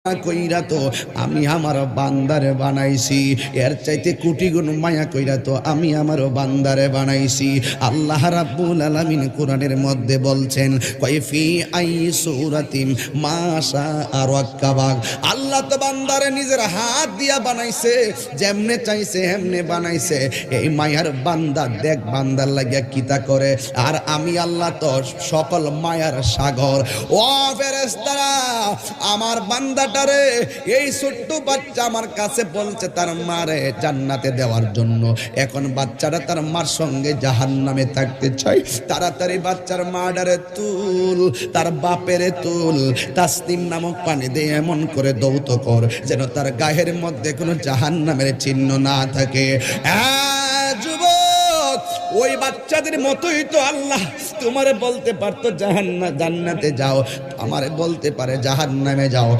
কইরা তো আমি আমার বান্দারে বানাইছি, এর চাইতে কোটি গুণ মায়া কইরা তো আমি আমার বান্দারে বানাইছি। আল্লাহ রাব্বুল আলামিন কোরআনের মধ্যে বলছেন কাইফি আই সূরাতিম মাশা রাক্কাবাক। আল্লাহ তো বান্দারে নিজের হাত দিয়া বানাইছে, যেমনে চাইছে এমনে বানাইছে। এই মায়ার বান্দা দেখ বান্দার লাগিয়া কিতা করে, আর আমি আল্লাহ তো সকল মায়ার সাগর। ও ফেরেশতারা, আমার বান্দাটারে এই ছোট্ট বাচ্চা আমার কাছে বলছে তার মারে জান্নাতে দেওয়ার জন্য। এখন বাচ্চাটা তার মার সঙ্গে জাহান্নামে থাকতে চাই। তাড়াতাড়ি বাচ্চার মাডারে তুল, তার বাপেরে তুল, তাসনিম নামক পানি দিয়ে এমন করে দৌত কর যেন তার গায়ের মধ্যে কোনো জাহান্নামের চিহ্ন না থাকে। যুবক, ওই বাচ্চাদের মতোই তো আল্লাহ তোমারে বলতে পারতো জান্নাতে যাও, আমারে বলতে পারে জাহান্নামে যাও।